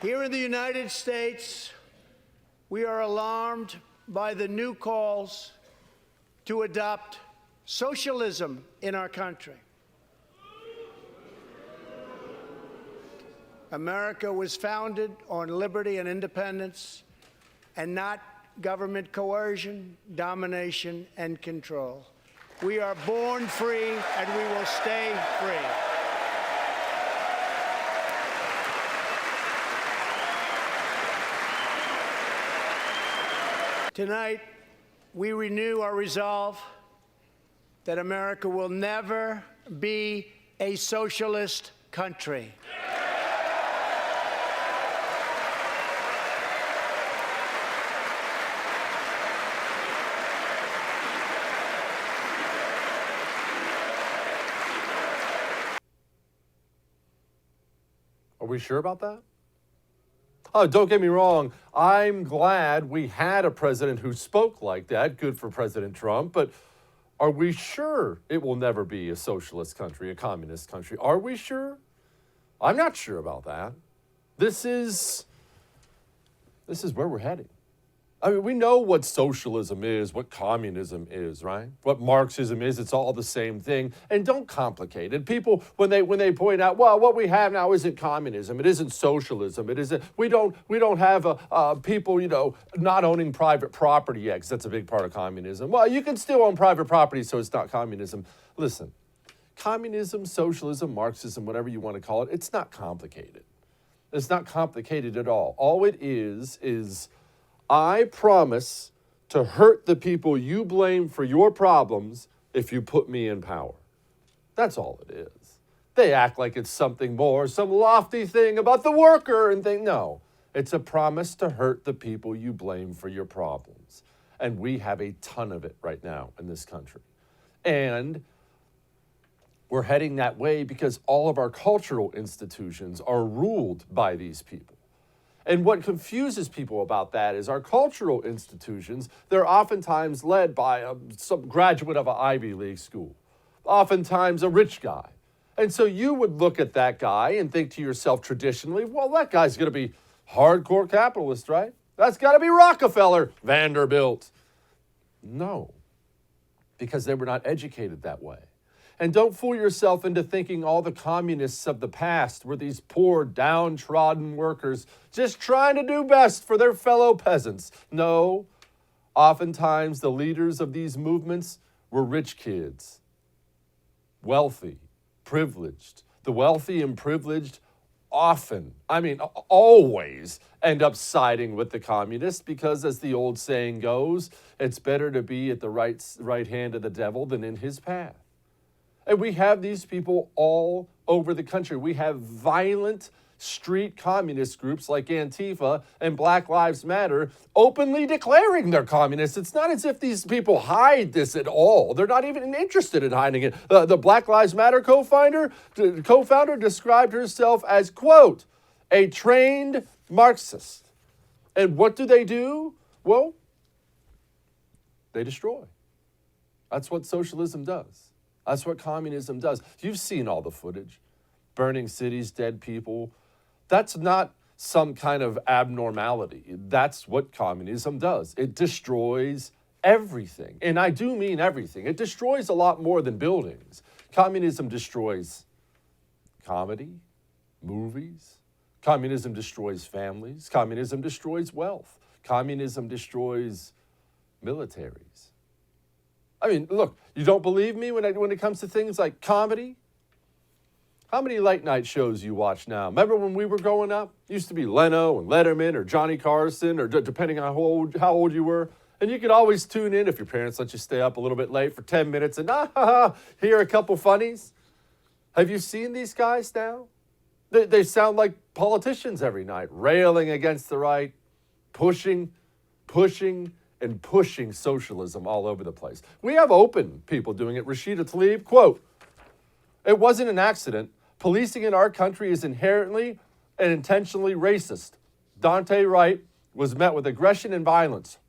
Here in the United States, we are alarmed by the new calls to adopt socialism in our country. America was founded on liberty and independence, and not government coercion, domination, and control. We are born free, and we will stay free. Tonight, we renew our resolve that America will never be a socialist country. Are we sure about that? Oh, don't get me wrong. I'm glad we had a president who spoke like that. Good for President Trump. But are we sure it will never be a socialist country, a communist country? Are we sure? I'm not sure about that. This is where we're heading. I mean, we know what socialism is, what communism is, right? What Marxism is, it's all the same thing. And don't complicate it. People, when they point out, well, what we have now isn't communism, it isn't socialism, it isn't, we don't have people, not owning private property yet, because that's a big part of communism. Well, you can still own private property, so it's not communism. Listen, communism, socialism, Marxism, whatever you want to call it, it's not complicated. It's not complicated at all. All it is I promise to hurt the people you blame for your problems if you put me in power. That's all it is. They act like it's something more, some lofty thing about the worker and think, no. It's a promise to hurt the people you blame for your problems. And we have a ton of it right now in this country. And we're heading that way because all of our cultural institutions are ruled by these people. And what confuses people about that is our cultural institutions, they're oftentimes led by some graduate of an Ivy League school, oftentimes a rich guy. And so you would look at that guy and think to yourself traditionally, well, that guy's going to be hardcore capitalist, right? That's got to be Rockefeller, Vanderbilt. No, because they were not educated that way. And don't fool yourself into thinking all the communists of the past were these poor, downtrodden workers just trying to do best for their fellow peasants. No, oftentimes the leaders of these movements were rich kids, wealthy, privileged. The wealthy and privileged always end up siding with the communists because, as the old saying goes, it's better to be at the right hand of the devil than in his path. And we have these people all over the country. We have violent street communist groups like Antifa and Black Lives Matter openly declaring they're communists. It's not as if these people hide this at all. They're not even interested in hiding it. The Black Lives Matter co-founder described herself as, quote, a trained Marxist. And what do? Well, they destroy. That's what socialism does. That's what communism does. You've seen all the footage. Burning cities, dead people. That's not some kind of abnormality. That's what communism does. It destroys everything. And I do mean everything. It destroys a lot more than buildings. Communism destroys comedy, movies. Communism destroys families. Communism destroys wealth. Communism destroys militaries. I mean, look, you don't believe me when it comes to things like comedy? How many late night shows you watch now? Remember when we were growing up? It used to be Leno and Letterman or Johnny Carson, or depending on how old you were. And you could always tune in if your parents let you stay up a little bit late for 10 minutes and hear a couple funnies. Have you seen these guys now? They sound like politicians every night, railing against the right, pushing socialism all over the place. We have open people doing it. Rashida Tlaib, quote, "It wasn't an accident. Policing in our country is inherently and intentionally racist. Dante Wright was met with aggression and violence.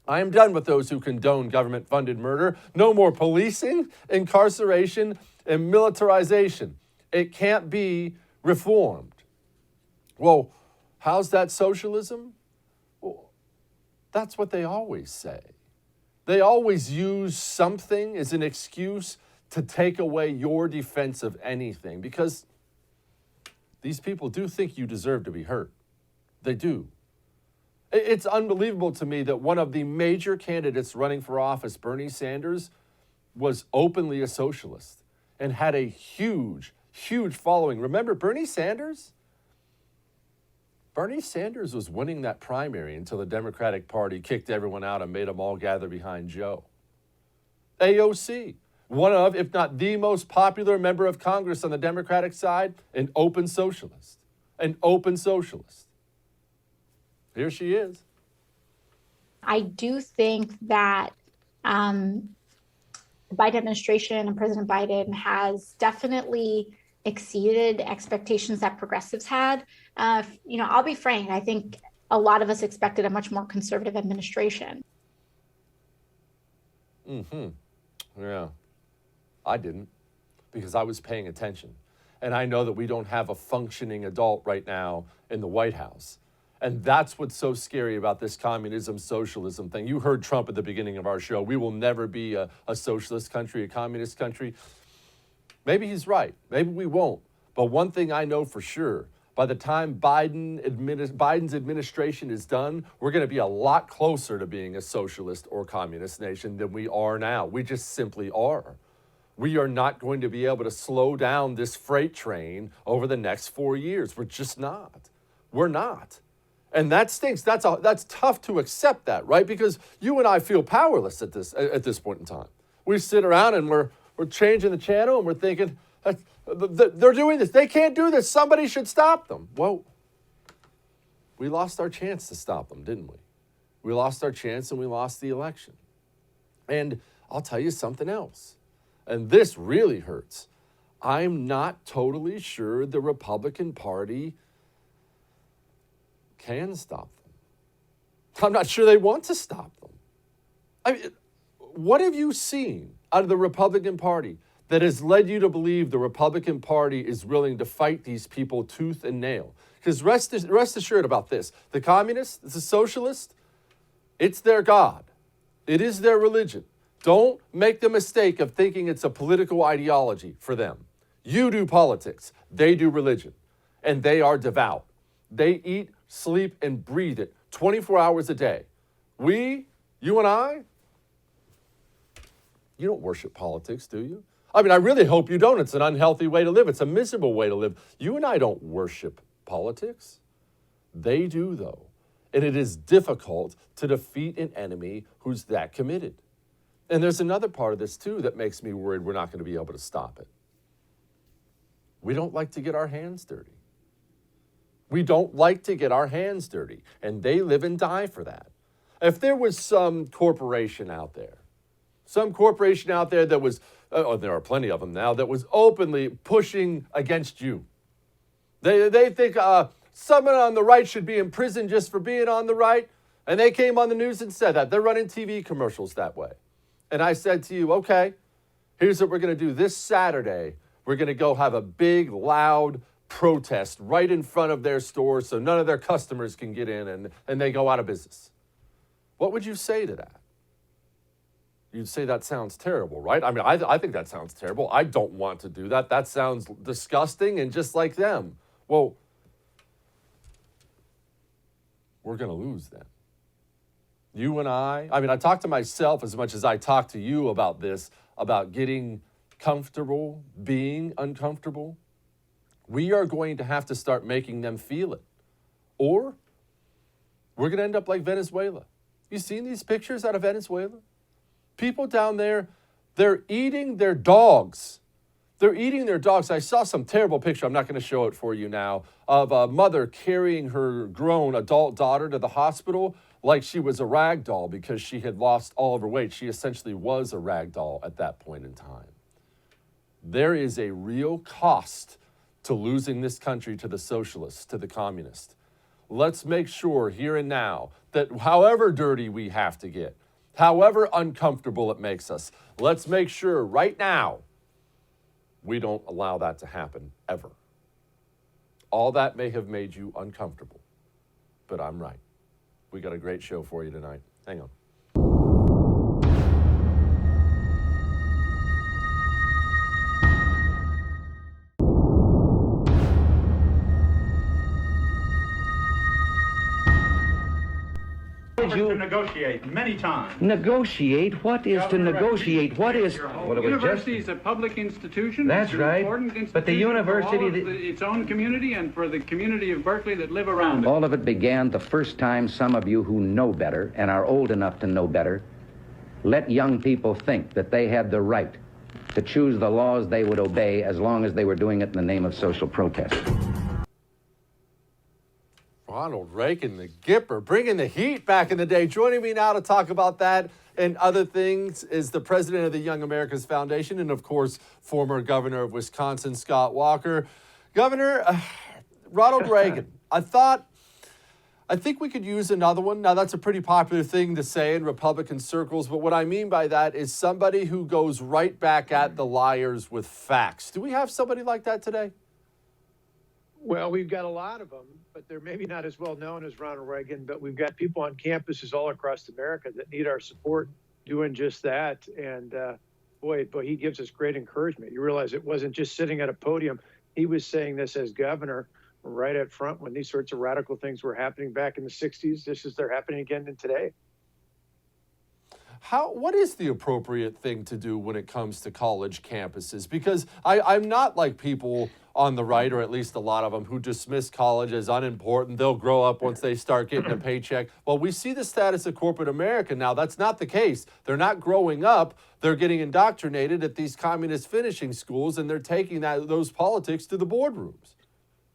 I am done with those who condone government-funded murder. No more policing, incarceration, and militarization. It can't be reformed." Well, How's that socialism? Well, that's what they always say. They always use something as an excuse to take away your defense of anything, because these people do think you deserve to be hurt. They do. It's unbelievable to me that one of the major candidates running for office, Bernie Sanders, was openly a socialist and had a huge, huge following. Remember Bernie Sanders? Bernie Sanders was winning that primary until the Democratic Party kicked everyone out and made them all gather behind Joe. AOC, one of, if not the most popular member of Congress on the Democratic side, an open socialist. An open socialist. Here she is. I do think that the Biden administration and President Biden has definitely exceeded expectations that progressives had. I'll be frank, I think a lot of us expected a much more conservative administration. Yeah, I didn't, because I was paying attention. And I know that we don't have a functioning adult right now in the White House. And that's what's so scary about this communism, socialism thing. You heard Trump at the beginning of our show. We will never be a socialist country, a communist country. Maybe he's right. Maybe we won't. But one thing I know for sure, by the time Biden's administration is done, we're going to be a lot closer to being a socialist or communist nation than we are now. We just simply are. We are not going to be able to slow down this freight train over the next 4 years. We're just not. We're not. And that stinks. That's tough to accept that, right? Because you and I feel powerless at this point in time. We sit around and we're changing the channel and we're thinking, they're doing this. They can't do this. Somebody should stop them. Well, we lost our chance to stop them, didn't we? We lost our chance and we lost the election. And I'll tell you something else. And this really hurts. I'm not totally sure the Republican Party can stop them. I'm not sure they want to stop them. I mean, what have you seen out of the Republican Party that has led you to believe the Republican Party is willing to fight these people tooth and nail? Because rest assured about this, the communists, the socialists, it's their God. It is their religion. Don't make the mistake of thinking it's a political ideology for them. You do politics, they do religion, and they are devout. They eat, sleep, and breathe it 24 hours a day. You and I, you don't worship politics, do you? I mean, I really hope you don't. It's an unhealthy way to live. It's a miserable way to live. You and I don't worship politics. They do, though. And it is difficult to defeat an enemy who's that committed. And there's another part of this, too, that makes me worried we're not going to be able to stop it. We don't like to get our hands dirty. We don't like to get our hands dirty, and they live and die for that. If there was some corporation out there that was, there are plenty of them now, that was openly pushing against you. They think someone on the right should be in prison just for being on the right, and they came on the news and said that. They're running TV commercials that way. And I said to you, okay, here's what we're going to do. This Saturday, we're going to go have a big, loud protest right in front of their store so none of their customers can get in and they go out of business. What would you say to that? You'd say that sounds terrible, right? I mean, I think that sounds terrible. I don't want to do that. That sounds disgusting and just like them. Well, we're going to lose then. You and I talk to myself as much as I talk to you about this, about getting comfortable, being uncomfortable. We are going to have to start making them feel it. Or we're going to end up like Venezuela. You seen these pictures out of Venezuela? People down there, they're eating their dogs. They're eating their dogs. I saw some terrible picture, I'm not going to show it for you now, of a mother carrying her grown adult daughter to the hospital like she was a rag doll because she had lost all of her weight. She essentially was a rag doll at that point in time. There is a real cost to losing this country to the socialists, to the communists. Let's make sure here and now that however dirty we have to get, however uncomfortable it makes us, let's make sure right now we don't allow that to happen ever. All that may have made you uncomfortable. but I'm right. We got a great show for you tonight. Hang on. To negotiate many times. Negotiate? What is to negotiate? What is? What University is a public institution. That's it's an right. important institution But the university, for all of its own community and for the community of Berkeley that live around it. all of it began the first time some of you who know better and are old enough to know better let young people think that they had the right to choose the laws they would obey as long as they were doing it in the name of social protest. Ronald Reagan, the Gipper, bringing the heat back in the day. Joining me now to talk about that and other things is the president of the Young Americans Foundation and, of course, former governor of Wisconsin, Scott Walker. Governor, Ronald Reagan, I think we could use another one. Now, that's a pretty popular thing to say in Republican circles, but what I mean by that is somebody who goes right back at the liars with facts. Do we have somebody like that today? Well, we've got a lot of them, but they're maybe not as well known as Ronald Reagan, but we've got people on campuses all across America that need our support doing just that. And boy, he gives us great encouragement. You realize it wasn't just sitting at a podium. He was saying this as governor right up front when these sorts of radical things were happening back in the 60s. They're happening again today. What is the appropriate thing to do when it comes to college campuses? Because I'm not like people on the right, or at least a lot of them, who dismiss college as unimportant. They'll grow up once they start getting a paycheck. Well, we see the status of corporate America now. That's not the case. They're not growing up. They're getting indoctrinated at these communist finishing schools, and they're taking those politics to the boardrooms.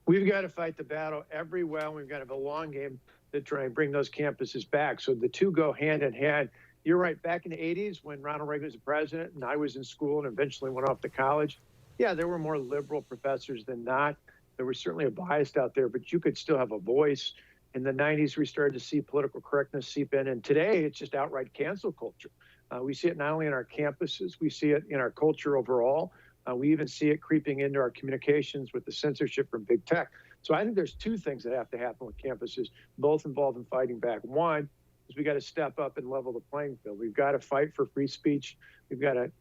We've got to fight the battle every well. We've got to have a long game to try and bring those campuses back. So the two go hand in hand. You're right. Back in the 80s, when Ronald Reagan was the president and I was in school and eventually went off to college, yeah, there were more liberal professors than not. There was certainly a bias out there, but you could still have a voice. In the 90s, we started to see political correctness seep in. And today, it's just outright cancel culture. We see it not only in our campuses, we see it in our culture overall. We even see it creeping into our communications with the censorship from big tech. So I think there's two things that have to happen with campuses, both involved in fighting back. One is we got to step up and level the playing field. We've got to fight for free speech. We've got to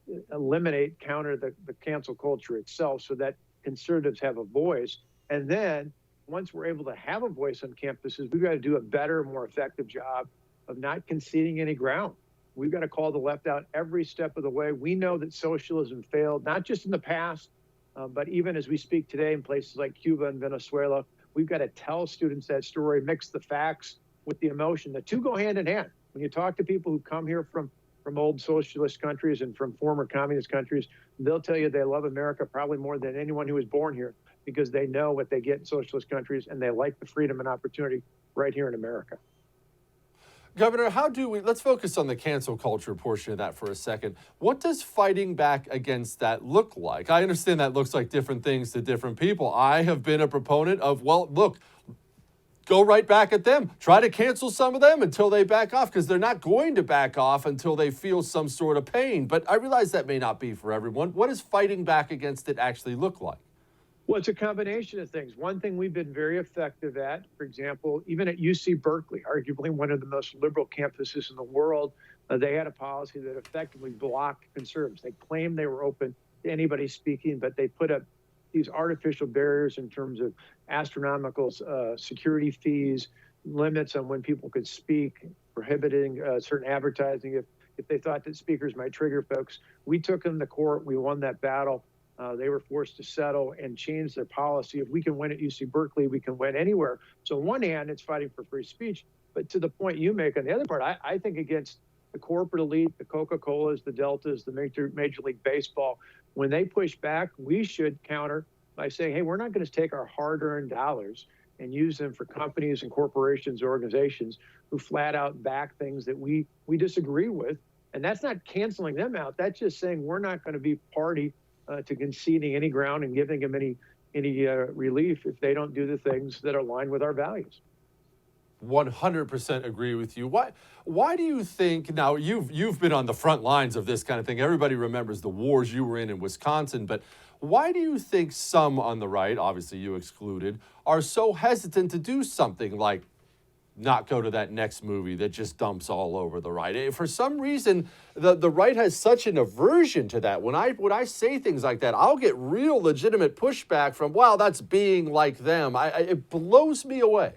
counter the cancel culture itself so that conservatives have a voice. And then once we're able to have a voice on campuses, we've got to do a better, more effective job of not conceding any ground. We've got to call the left out every step of the way. We know that socialism failed, not just in the past, but even as we speak today in places like Cuba and Venezuela. We've got to tell students that story, mix the facts with the emotion. The two go hand in hand. When you talk to people who come here from old socialist countries and from former communist countries, they'll tell you they love America probably more than anyone who was born here because they know what they get in socialist countries and they like the freedom and opportunity right here in America. Governor, let's focus on the cancel culture portion of that for a second. What does fighting back against that look like? I understand that looks like different things to different people. I have been a proponent of, well, look, go right back at them. Try to cancel some of them until they back off, because they're not going to back off until they feel some sort of pain. But I realize that may not be for everyone. What does fighting back against it actually look like? Well, it's a combination of things. One thing we've been very effective at, for example, even at UC Berkeley, arguably one of the most liberal campuses in the world, they had a policy that effectively blocked conservatives. They claimed they were open to anybody speaking, but they put up these artificial barriers in terms of astronomical security fees, limits on when people could speak, prohibiting certain advertising if they thought that speakers might trigger folks. We took them to court. We won that battle. They were forced to settle and change their policy. If we can win at UC Berkeley, we can win anywhere. So on one hand, it's fighting for free speech. But to the point you make on the other part, I think against the corporate elite, the Coca-Colas, the Deltas, the Major League Baseball, when they push back, we should counter by saying, hey, we're not going to take our hard-earned dollars and use them for companies and corporations, organizations who flat out back things that we disagree with. And that's not canceling them out. That's just saying we're not going to be party to conceding any ground and giving them any relief if they don't do the things that are aligned with our values. 100% agree with you. Why do you think, now you've been on the front lines of this kind of thing. Everybody remembers the wars you were in Wisconsin, but why do you think some on the right, obviously you excluded, are so hesitant to do something like not go to that next movie that just dumps all over the right. For some reason, the right has such an aversion to that. When I say things like that, I'll get real legitimate pushback from, wow, that's being like them. It blows me away.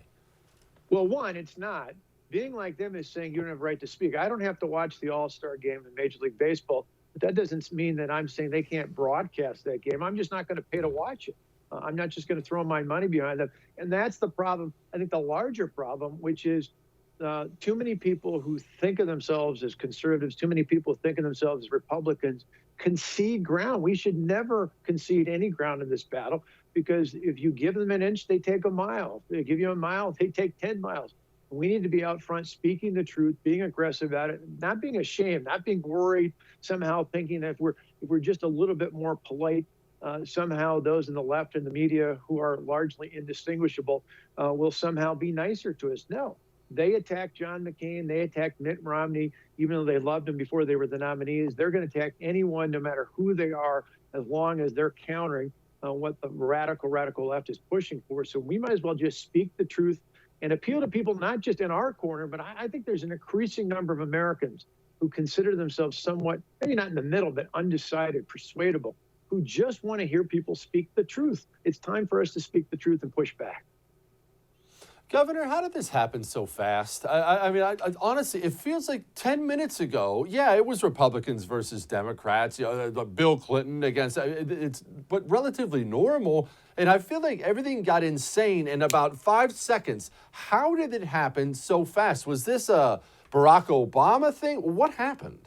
Well, one, it's not. Being like them is saying you don't have a right to speak. I don't have to watch the All-Star game in Major League Baseball, but that doesn't mean that I'm saying they can't broadcast that game. I'm just not going to pay to watch it. I'm not just going to throw my money behind them. And that's the problem. I think the larger problem, which is too many people who think of themselves as conservatives, too many people think of themselves as Republicans, concede ground. We should never concede any ground in this battle, because if you give them an inch, they take a mile. If they give you a mile, they take 10 miles. We need to be out front, speaking the truth, being aggressive about it, not being ashamed, not being worried, somehow thinking that if we're just a little bit more polite, somehow those in the left and the media who are largely indistinguishable will somehow be nicer to us. No, they attacked John McCain. They attacked Mitt Romney, even though they loved him before they were the nominees. They're going to attack anyone, no matter who they are, as long as they're countering what the radical left is pushing for. So we might as well just speak the truth and appeal to people, not just in our corner, but I think there's an increasing number of Americans who consider themselves somewhat, maybe not in the middle, but undecided, persuadable, who just want to hear people speak the truth. It's time for us to speak the truth and push back. Governor, how did this happen so fast? I mean, honestly, it feels like 10 minutes ago, yeah, it was Republicans versus Democrats, you know, Bill Clinton against, but relatively normal. And I feel like everything got insane in about 5 seconds. How did it happen so fast? Was this a Barack Obama thing? What happened?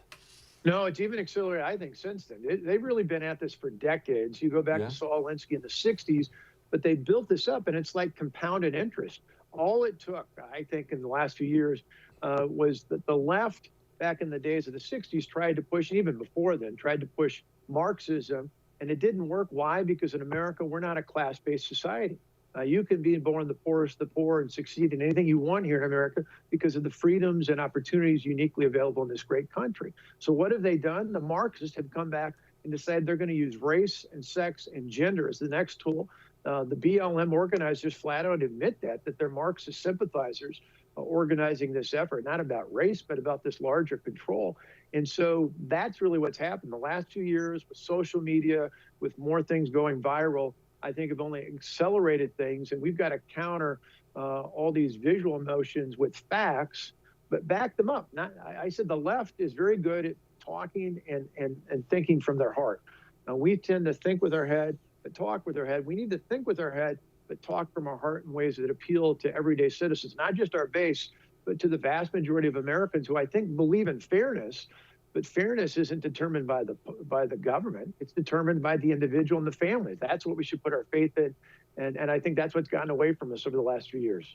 No, it's even accelerated, I think, since then. They've really been at this for decades. You go back to Saul Alinsky in the 60s, but they built this up, and it's like compounded interest. All it took, I think, in the last few years was that the left, back in the days of the 60s, tried to push, and even before then, tried to push Marxism, and it didn't work. Why? Because in America, we're not a class-based society. You can be born the poorest of the poor and succeed in anything you want here in America because of the freedoms and opportunities uniquely available in this great country. So what have they done? The Marxists have come back and decided they're going to use race and sex and gender as the next tool. The BLM organizers flat out admit that they're Marxist sympathizers organizing this effort, not about race, but about this larger control. And so that's really what's happened. The last 2 years with social media, with more things going viral, I think have only accelerated things. And we've got to counter all these visual emotions with facts, but back them up. I said the left is very good at talking and thinking from their heart. Now, we tend to think with our head, but talk with our head. We need to think with our head, but talk from our heart in ways that appeal to everyday citizens, not just our base, but to the vast majority of Americans who I think believe in fairness. But fairness isn't determined by the government. It's determined by the individual and the family. That's what we should put our faith in. And I think that's what's gotten away from us over the last few years.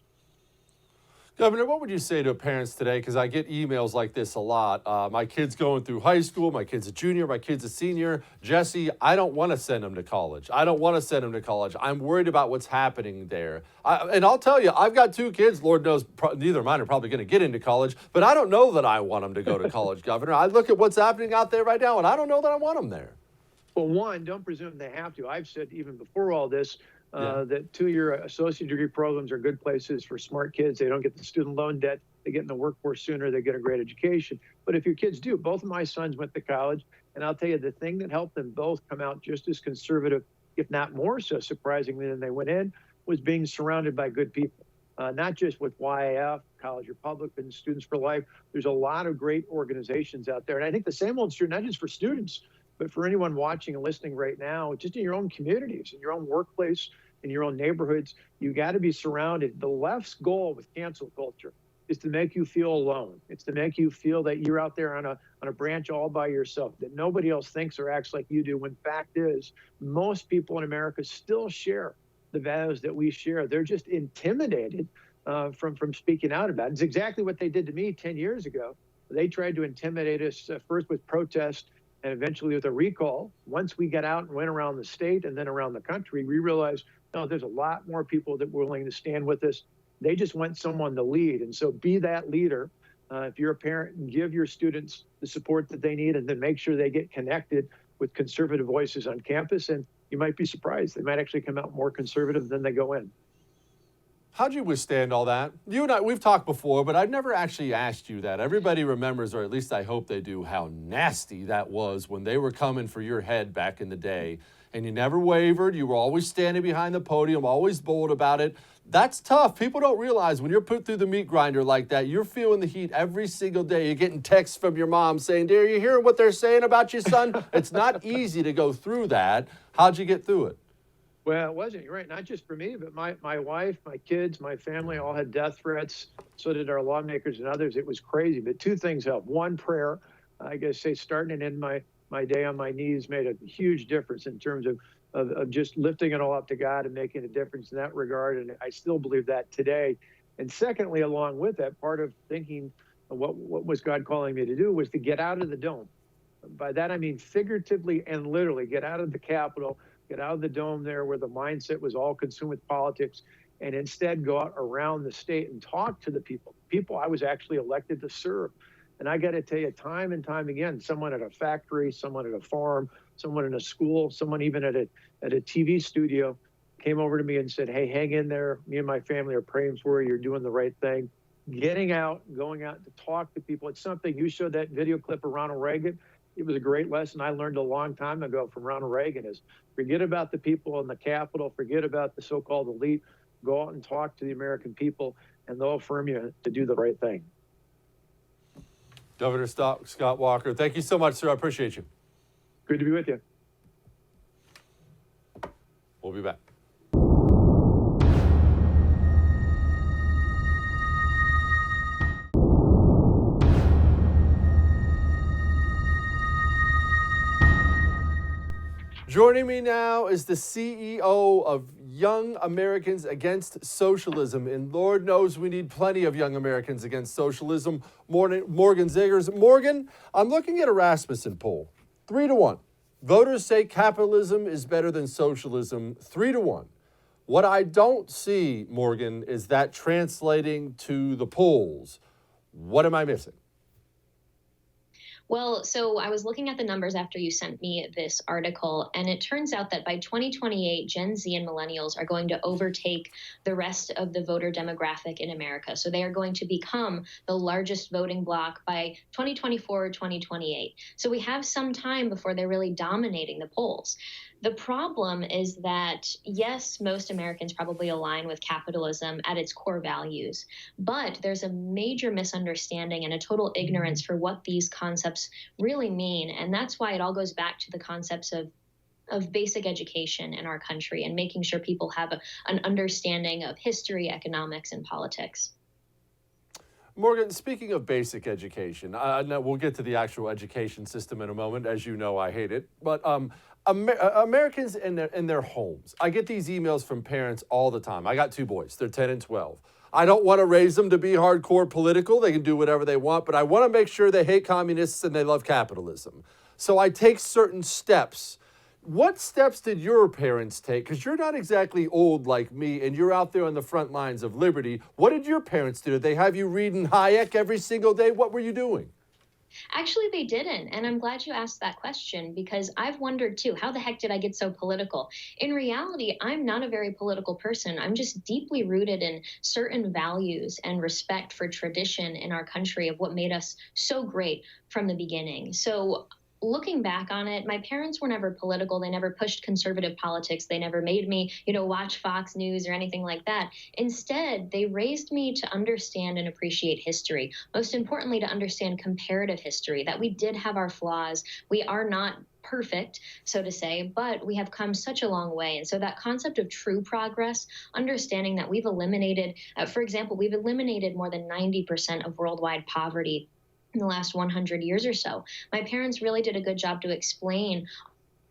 Governor, what would you say to parents today? Because I get emails like this a lot. My kid's going through high school. My kid's a junior. My kid's a senior. Jesse, I don't want to send him to college. I don't want to send him to college. I'm worried about what's happening there. And I'll tell you, I've got 2 kids. Lord knows neither of mine are probably going to get into college. But I don't know that I want them to go to college, Governor. I look at what's happening out there right now, and I don't know that I want them there. Well, one, don't presume they have to. I've said even before all this, that 2-year associate degree programs are good places for smart kids. They don't get the student loan debt. They get in the workforce sooner. They get a great education. But if your kids do, both of my sons went to college. And I'll tell you, the thing that helped them both come out just as conservative, if not more so surprisingly than they went in, was being surrounded by good people. Not just with YAF, College Republicans, Students for Life. There's a lot of great organizations out there. And I think the same old is true, not just for students, but for anyone watching and listening right now, just in your own communities, in your own workplace, in your own neighborhoods, you got to be surrounded. The left's goal with cancel culture is to make you feel alone. It's to make you feel that you're out there on a branch all by yourself, that nobody else thinks or acts like you do, when fact is, most people in America still share the values that we share. They're just intimidated from speaking out about it. It's exactly what they did to me 10 years ago. They tried to intimidate us first with protest, and eventually with a recall. Once we got out and went around the state and then around the country, we realized, no, there's a lot more people that were willing to stand with us. They just want someone to lead. And so be that leader. If you're a parent, and give your students the support that they need, and then make sure they get connected with conservative voices on campus. And you might be surprised. They might actually come out more conservative than they go in. How'd you withstand all that? You and I, we've talked before, but I've never actually asked you that. Everybody remembers, or at least I hope they do, how nasty that was when they were coming for your head back in the day. And you never wavered. You were always standing behind the podium, always bold about it. That's tough. People don't realize when you're put through the meat grinder like that, you're feeling the heat every single day. You're getting texts from your mom saying, "Dear, you hear what they're saying about your son?" It's not easy to go through that. How'd you get through it? Well, it wasn't. You're right. Not just for me, but my wife, my kids, my family all had death threats. So did our lawmakers and others. It was crazy. But two things helped. One, prayer. I guess say starting and ending my day on my knees made a huge difference in terms of just lifting it all up to God and making a difference in that regard. And I still believe that today. And secondly, along with that, part of thinking what was God calling me to do was to get out of the dome. By that, I mean figuratively and literally get out of the Capitol, get out of the dome there where the mindset was all consumed with politics, and instead go out around the state and talk to the people I was actually elected to serve. And I got to tell you, time and time again, someone at a factory, someone at a farm, someone in a school, someone even at a TV studio came over to me and said, "Hey, hang in there. Me and my family are praying for you. You're doing the right thing." Getting out, going out to talk to people. It's something, you showed that video clip of Ronald Reagan. It was a great lesson I learned a long time ago from Ronald Reagan is forget about the people in the Capitol, forget about the so-called elite, go out and talk to the American people and they'll affirm you to do the right thing. Governor Scott Walker, thank you so much, sir. I appreciate you. Good to be with you. We'll be back. Joining me now is the CEO of Young Americans Against Socialism, and Lord knows we need plenty of young Americans against socialism, Morgan ZEGERS. Morgan, I'm looking at a Rasmussen poll, 3-1. Voters say capitalism is better than socialism, 3-1. What I don't see, Morgan, is that translating to the polls. What am I missing? Well, so I was looking at the numbers after you sent me this article, and it turns out that by 2028, Gen Z and millennials are going to overtake the rest of the voter demographic in America. So they are going to become the largest voting bloc by 2024 or 2028. So we have some time before they're really dominating the polls. The problem is that, yes, most Americans probably align with capitalism at its core values, but there's a major misunderstanding and a total ignorance for what these concepts really mean. And that's why it all goes back to the concepts of basic education in our country and making sure people have an understanding of history, economics, and politics. Morgan, speaking of basic education, now we'll get to the actual education system in a moment. As you know, I hate it. But Americans in their homes, I get these emails from parents all the time. I got 2 boys. They're 10 and 12. I don't want to raise them to be hardcore political. They can do whatever they want, but I want to make sure they hate communists and they love capitalism. So I take certain steps. What steps did your parents take? Because you're not exactly old like me, and you're out there on the front lines of liberty. What did your parents do? Did they have you reading Hayek every single day? What were you doing? Actually, they didn't. And I'm glad you asked that question because I've wondered too, how the heck did I get so political? In reality, I'm not a very political person. I'm just deeply rooted in certain values and respect for tradition in our country of what made us so great from the beginning. So looking back on it, my parents were never political. They never pushed conservative politics. They never made me, watch Fox News or anything like that. Instead, they raised me to understand and appreciate history. Most importantly, to understand comparative history, that we did have our flaws. We are not perfect, so to say, but we have come such a long way. And so that concept of true progress, understanding that we've eliminated, for example, we've eliminated more than 90% of worldwide poverty in the last 100 years or so. My parents really did a good job to explain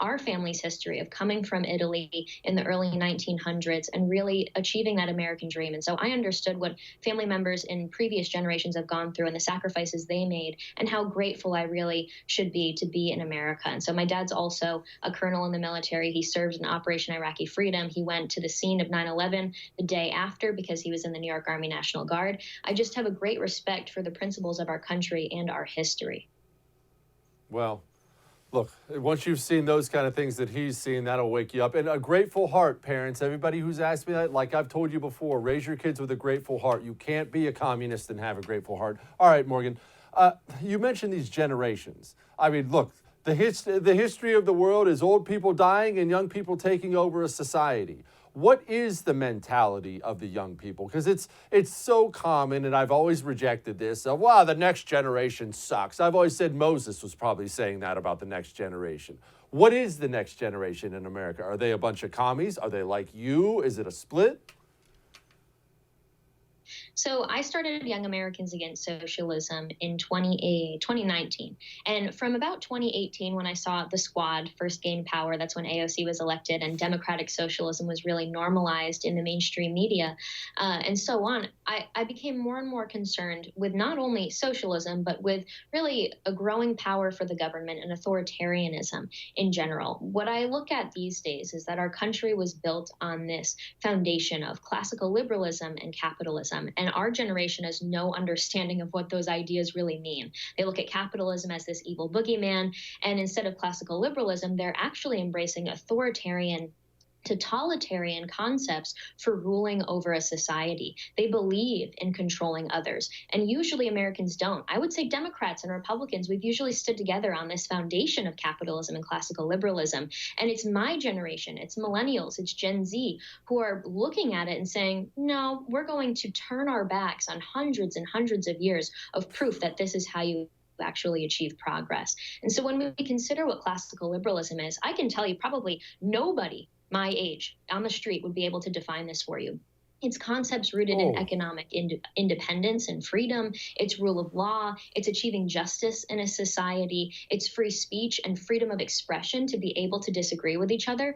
our family's history of coming from Italy in the early 1900s and really achieving that American dream. And so I understood what family members in previous generations have gone through and the sacrifices they made and how grateful I really should be to be in America. And so my dad's also a colonel in the military. He served in Operation Iraqi Freedom. He went to the scene of 9/11 the day after because he was in the New York Army National Guard. I just have a great respect for the principles of our country and our history. Well, Look, once you've seen those kind of things that he's seen, that'll wake you up. And a grateful heart, parents. Everybody who's asked me that, like I've told you before, raise your kids with a grateful heart. You can't be a communist and have a grateful heart. All right, Morgan, you mentioned these generations. I mean, look, the history of the world is old people dying and young people taking over a society. What is the mentality of the young people? Because it's so common, and I've always rejected this, of, wow, the next generation sucks. I've always said Moses was probably saying that about the next generation. What is the next generation in America? Are they a bunch of commies? Are they like you? Is it a split? So I started Young Americans Against Socialism in 2019. And from about 2018, when I saw the Squad first gain power, that's when AOC was elected and democratic socialism was really normalized in the mainstream media and so on, I became more and more concerned with not only socialism, but with really a growing power for the government and authoritarianism in general. What I look at these days is that our country was built on this foundation of classical liberalism and capitalism. And our generation has no understanding of what those ideas really mean. They look at capitalism as this evil boogeyman, and instead of classical liberalism, they're actually embracing authoritarian, totalitarian concepts for ruling over a society. They believe in controlling others, and usually Americans don't. I would say Democrats and Republicans, we've usually stood together on this foundation of capitalism and classical liberalism, and it's my generation, it's millennials, it's Gen Z, who are looking at it and saying, no, we're going to turn our backs on hundreds and hundreds of years of proof that this is how you actually achieve progress. And so when we consider what classical liberalism is, I can tell you probably nobody my age on the street would be able to define this for you. It's concepts rooted in economic independence and freedom. It's rule of law. It's achieving justice in a society. It's free speech and freedom of expression to be able to disagree with each other.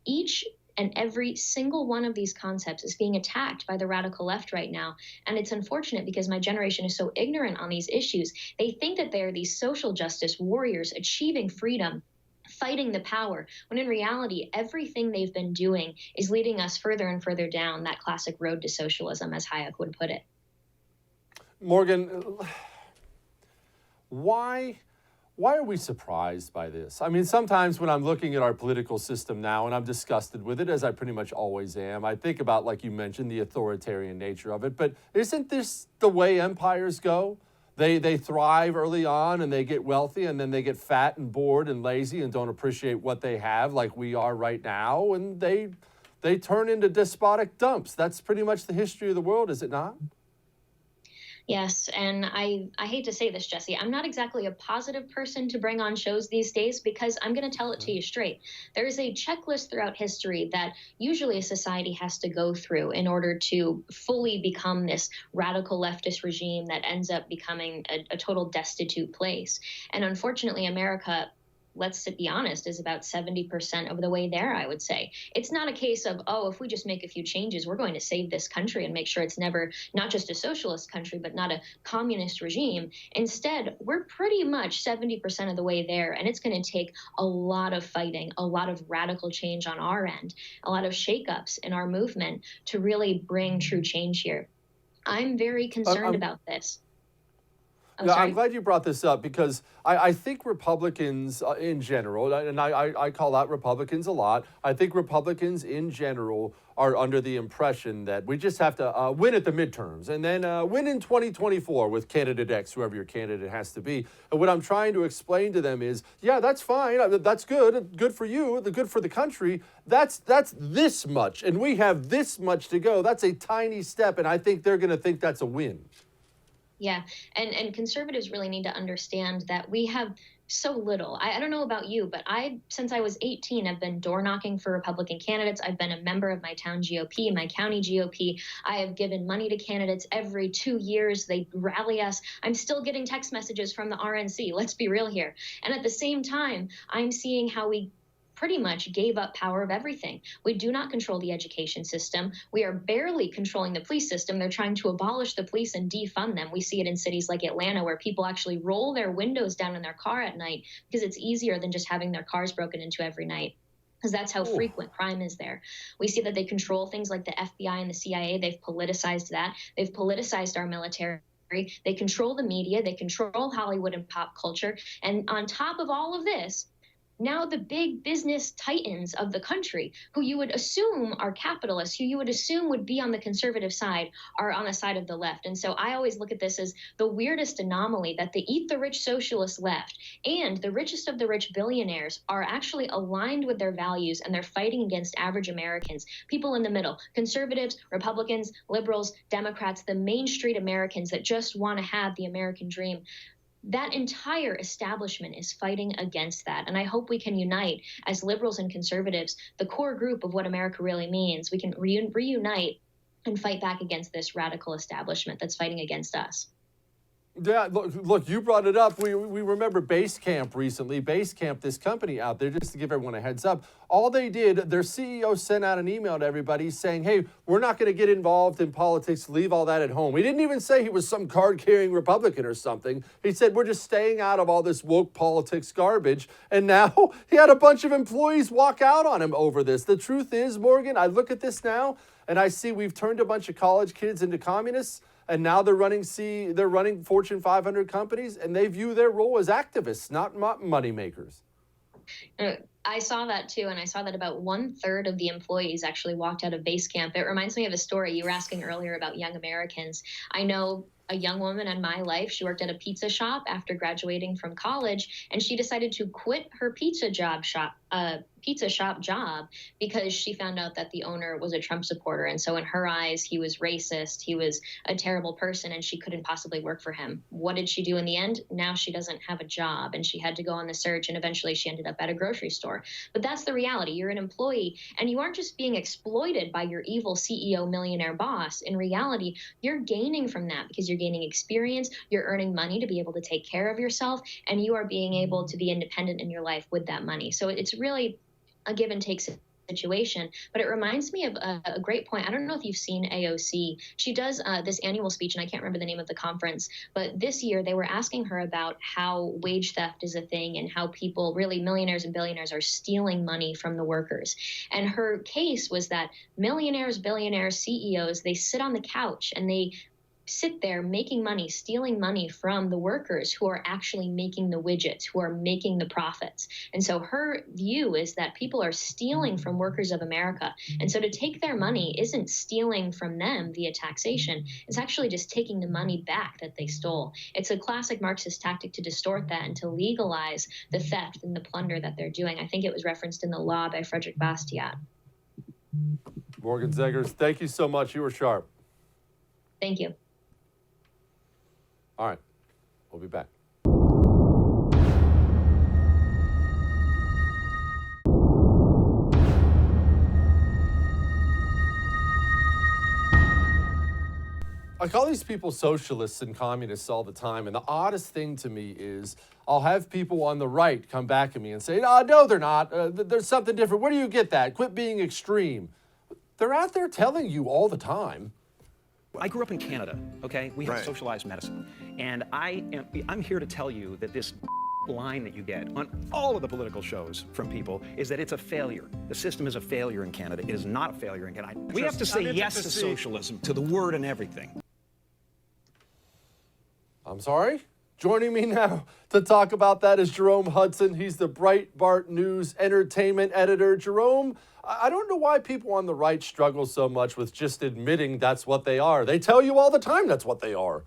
Each and every single one of these concepts is being attacked by the radical left right now. And it's unfortunate because my generation is so ignorant on these issues. They think that they are these social justice warriors achieving freedom, fighting the power, when in reality, everything they've been doing is leading us further and further down that classic road to socialism, as Hayek would put it. Morgan, why are we surprised by this? I mean, sometimes when I'm looking at our political system now and I'm disgusted with it, as I pretty much always am, I think about, like you mentioned, the authoritarian nature of it. But isn't this the way empires go? They thrive early on and they get wealthy, and then they get fat and bored and lazy and don't appreciate what they have, like we are right now, and they turn into despotic dumps. That's pretty much the history of the world, is it not? Yes, and I hate to say this, Jesse, I'm not exactly a positive person to bring on shows these days because I'm going to tell it to you straight. There is a checklist throughout history that usually a society has to go through in order to fully become this radical leftist regime that ends up becoming a total destitute place. And unfortunately, America, let's be honest, is about 70% of the way there, I would say. It's not a case of, oh, if we just make a few changes, we're going to save this country and make sure it's never not just a socialist country, but not a communist regime. Instead, we're pretty much 70% of the way there, and it's going to take a lot of fighting, a lot of radical change on our end, a lot of shakeups in our movement to really bring true change here. I'm very concerned about this. I'm glad you brought this up because I think Republicans in general, and I call out Republicans a lot, I think Republicans in general are under the impression that we just have to win at the midterms and then win in 2024 with candidate X, whoever your candidate has to be. And what I'm trying to explain to them is, yeah, that's fine. That's good for you, good for the country. That's this much, and we have this much to go. That's a tiny step, and I think they're going to think that's a win. Yeah, and conservatives really need to understand that we have so little. I don't know about you, but since I was 18, I've been door knocking for Republican candidates. I've been a member of my town GOP, my county GOP. I have given money to candidates every 2 years. They rally us. I'm still getting text messages from the RNC. Let's be real here. And at the same time, I'm seeing how we pretty much gave up power of everything. We do not control the education system. We are barely controlling the police system. They're trying to abolish the police and defund them. We see it in cities like Atlanta where people actually roll their windows down in their car at night because it's easier than just having their cars broken into every night, because that's how frequent crime is there. We see that they control things like the FBI and the CIA. They've politicized that. They've politicized our military. They control the media. They control Hollywood and pop culture. And on top of all of this, now the big business titans of the country, who you would assume are capitalists, who you would assume would be on the conservative side, are on the side of the left. And so I always look at this as the weirdest anomaly, that the eat the rich socialist left and the richest of the rich billionaires are actually aligned with their values, and they're fighting against average Americans, people in the middle, conservatives, Republicans, liberals, Democrats, the Main Street Americans that just want to have the American dream. That entire establishment is fighting against that. And I hope we can unite as liberals and conservatives, the core group of what America really means. We can reunite and fight back against this radical establishment that's fighting against us. Yeah, look, you brought it up. We remember Basecamp recently. Basecamp, this company out there, just to give everyone a heads up, all they did, their CEO sent out an email to everybody saying, hey, we're not going to get involved in politics. Leave all that at home. He didn't even say he was some card-carrying Republican or something. He said, we're just staying out of all this woke politics garbage. And now he had a bunch of employees walk out on him over this. The truth is, Morgan, I look at this now and I see we've turned a bunch of college kids into communists. And now they're running Fortune 500 companies, and they view their role as activists, not money makers. I saw that too, and I saw that about 1/3 of the employees actually walked out of Basecamp. It reminds me of a story you were asking earlier about young Americans. I know a young woman in my life. She worked at a pizza shop after graduating from college, and she decided to quit her pizza shop job because she found out that the owner was a Trump supporter. And so in her eyes, he was racist. He was a terrible person, and she couldn't possibly work for him. What did she do in the end? Now she doesn't have a job, and she had to go on the search, and eventually she ended up at a grocery store. But that's the reality. You're an employee, and you aren't just being exploited by your evil CEO millionaire boss. In reality, you're gaining from that because you're gaining experience, you're earning money to be able to take care of yourself, and you are being able to be independent in your life with that money. So it's really a give and take situation. But it reminds me of a great point. I don't know if you've seen AOC. She does this annual speech, and I can't remember the name of the conference, but this year they were asking her about how wage theft is a thing and how people, really millionaires and billionaires, are stealing money from the workers. And her case was that millionaires, billionaires, CEOs, they sit on the couch and they sit there making money, stealing money from the workers who are actually making the widgets, who are making the profits. And so her view is that people are stealing from workers of America. And so to take their money isn't stealing from them via taxation. It's actually just taking the money back that they stole. It's a classic Marxist tactic to distort that and to legalize the theft and the plunder that they're doing. I think it was referenced in The Law by Frederick Bastiat. Morgan ZEGERS, thank you so much. You were sharp. Thank you. All right, we'll be back. I call these people socialists and communists all the time, and the oddest thing to me is I'll have people on the right come back at me and say, no, they're not. There's something different. Where do you get that? Quit being extreme. They're out there telling you all the time. I grew up in Canada, okay? We have socialized medicine. And I'm here to tell you that this line that you get on all of the political shows from people is that it's a failure. The system is a failure in Canada. It is not a failure in Canada. We have to say yes to socialism, to the word and everything. I'm sorry? Joining me now to talk about that is Jerome Hudson. He's the Breitbart News entertainment editor. Jerome, I don't know why people on the right struggle so much with just admitting that's what they are. They tell you all the time that's what they are.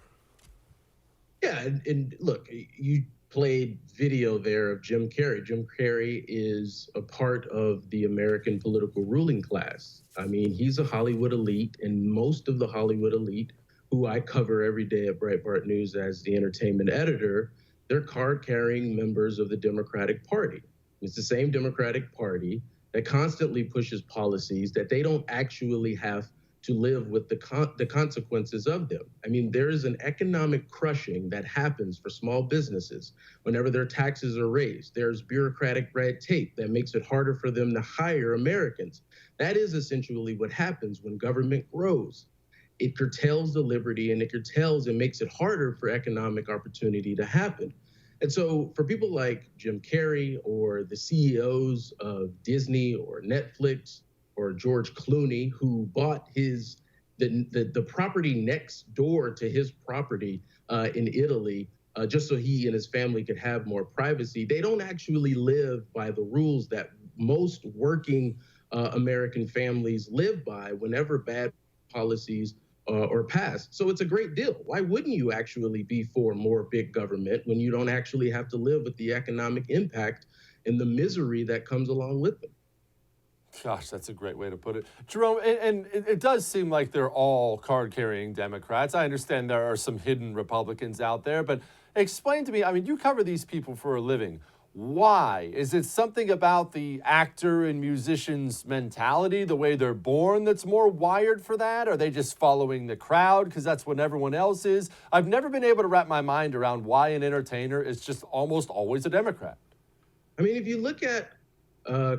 Yeah, and look, you played video there of Jim Carrey. Jim Carrey is a part of the American political ruling class. I mean, he's a Hollywood elite, and most of the Hollywood elite, who I cover every day at Breitbart News as the entertainment editor, they're card-carrying members of the Democratic Party. It's the same Democratic Party that constantly pushes policies that they don't actually have to live with the consequences of them. I mean, there is an economic crushing that happens for small businesses whenever their taxes are raised. There's bureaucratic red tape that makes it harder for them to hire Americans. That is essentially what happens when government grows. It curtails the liberty, and it curtails and makes it harder for economic opportunity to happen. And so for people like Jim Carrey or the CEOs of Disney or Netflix or George Clooney, who bought the property next door to his property in Italy just so he and his family could have more privacy. They don't actually live by the rules that most working American families live by whenever bad policies are passed. So it's a great deal. Why wouldn't you actually be for more big government when you don't actually have to live with the economic impact and the misery that comes along with them? Gosh, that's a great way to put it. Jerome, and it does seem like they're all card-carrying Democrats. I understand there are some hidden Republicans out there, but explain to me, I mean, you cover these people for a living. Why? Is it something about the actor and musician's mentality, the way they're born, that's more wired for that? Are they just following the crowd because that's what everyone else is? I've never been able to wrap my mind around why an entertainer is just almost always a Democrat. I mean, if you look at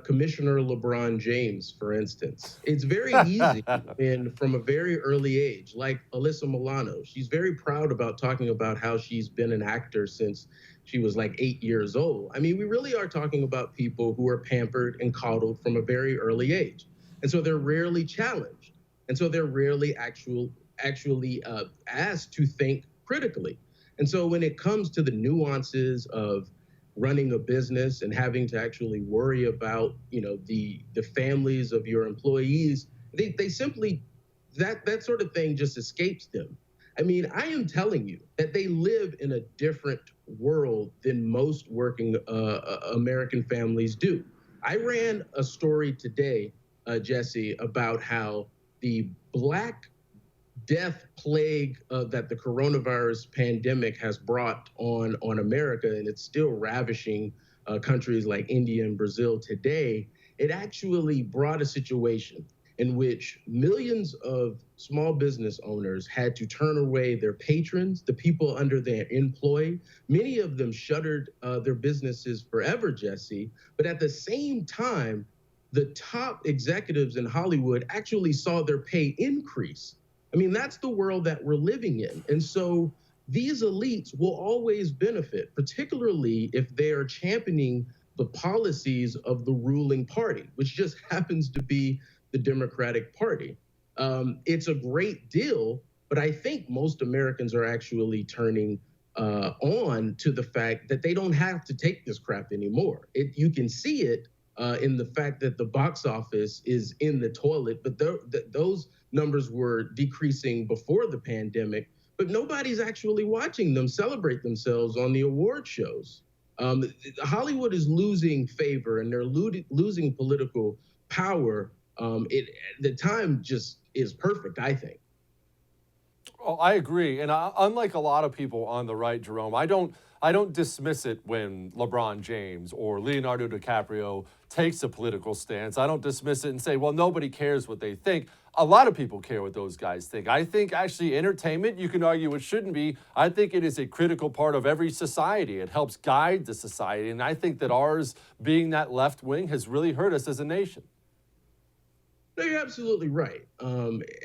Commissioner LeBron James, for instance, it's very easy and from a very early age, like Alyssa Milano, she's very proud about talking about how she's been an actor since she was like 8 years old. I mean, we really are talking about people who are pampered and coddled from a very early age. And so they're rarely challenged. And so they're rarely actually asked to think critically. And so when it comes to the nuances of running a business and having to actually worry about, you know, the families of your employees, they simply, that sort of thing just escapes them. I mean, I am telling you that they live in a different world than most working American families do. I ran a story today, Jesse, about how the Black death plague that the coronavirus pandemic has brought on America, and it's still ravishing countries like India and Brazil today, it actually brought a situation in which millions of small business owners had to turn away their patrons, the people under their employ. Many of them shuttered their businesses forever, Jesse, but at the same time, the top executives in Hollywood actually saw their pay increase. I mean, that's the world that we're living in. And so these elites will always benefit, particularly if they are championing the policies of the ruling party, which just happens to be the Democratic Party. It's a great deal, but I think most Americans are actually turning on to the fact that they don't have to take this crap anymore. You can see it in the fact that the box office is in the toilet, but those numbers were decreasing before the pandemic, but nobody's actually watching them celebrate themselves on the award shows. Hollywood is losing favor and they're losing political power. The time just is perfect, I think. Oh, I agree. And unlike a lot of people on the right, Jerome, I don't dismiss it when LeBron James or Leonardo DiCaprio takes a political stance. I don't dismiss it and say, well, nobody cares what they think. A lot of people care what those guys think. I think actually entertainment, you can argue it shouldn't be. I think it is a critical part of every society. It helps guide the society. And I think that ours, being that left wing, has really hurt us as a nation. No, you're absolutely right.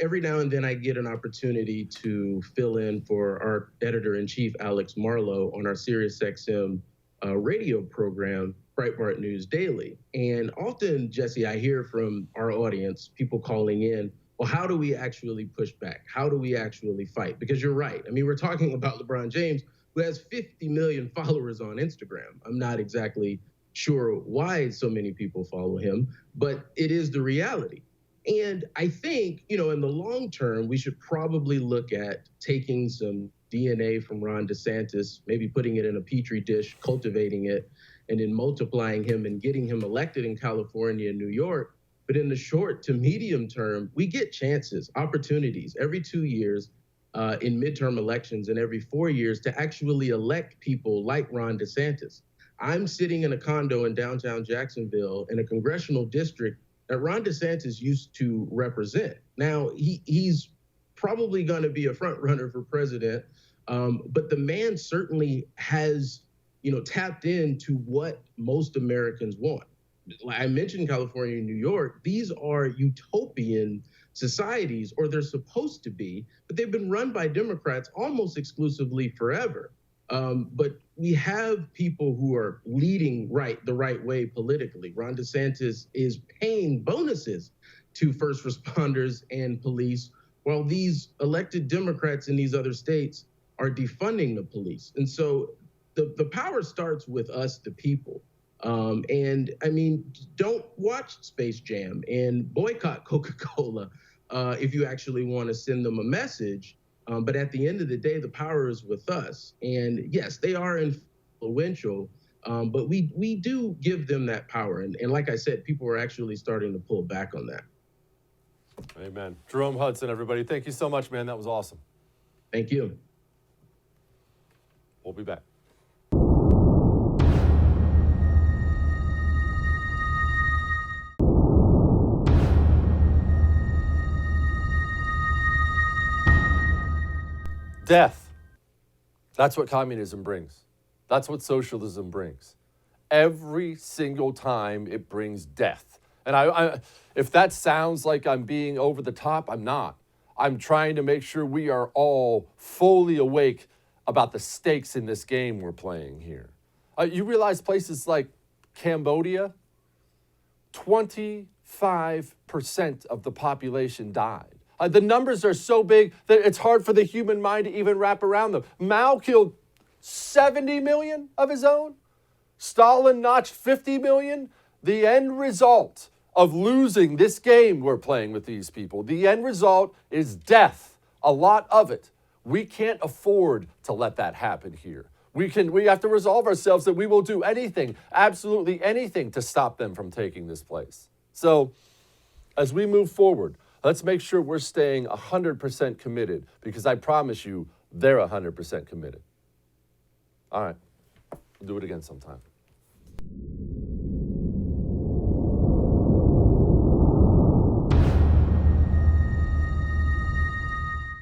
Every now and then I get an opportunity to fill in for our editor-in-chief, Alex Marlowe, on our SiriusXM radio program, Breitbart News Daily. And often, Jesse, I hear from our audience, people calling in, well, how do we actually push back? How do we actually fight? Because you're right. I mean, we're talking about LeBron James, who has 50 million followers on Instagram. I'm not exactly sure why so many people follow him, but it is the reality. And I think, you know, in the long term, we should probably look at taking some DNA from Ron DeSantis, maybe putting it in a petri dish, cultivating it, and then multiplying him and getting him elected in California and New York. But in the short to medium term, we get chances, opportunities every 2 years in midterm elections and every 4 years to actually elect people like Ron DeSantis. I'm sitting in a condo in downtown Jacksonville in a congressional district that Ron DeSantis used to represent. Now, he's probably going to be a front runner for president, but the man certainly has, you know, tapped into what most Americans want. I mentioned California and New York. These are utopian societies, or they're supposed to be, but they've been run by Democrats almost exclusively forever. But we have people who are leading the right way politically. Ron DeSantis is paying bonuses to first responders and police, while these elected Democrats in these other states are defunding the police. And so the power starts with us, the people. And I mean, don't watch Space Jam and boycott Coca-Cola if you actually want to send them a message. But at the end of the day, the power is with us. And yes, they are influential, but we do give them that power. And like I said, people are actually starting to pull back on that. Amen. Jerome Hudson, everybody. Thank you so much, man. That was awesome. Thank you. We'll be back. Death. That's what communism brings. That's what socialism brings. Every single time it brings death. And if that sounds like I'm being over the top, I'm not. I'm trying to make sure we are all fully awake about the stakes in this game we're playing here. You realize places like Cambodia, 25% of the population died. The numbers are so big that it's hard for the human mind to even wrap around them. Mao killed 70 million of his own. Stalin notched 50 million. The end result of losing this game we're playing with these people, the end result is death, a lot of it. We can't afford to let that happen here. We have to resolve ourselves that we will do anything, absolutely anything, to stop them from taking this place. So as we move forward, let's make sure we're staying 100% committed, because I promise you, they're 100% committed. All right, we'll do it again sometime.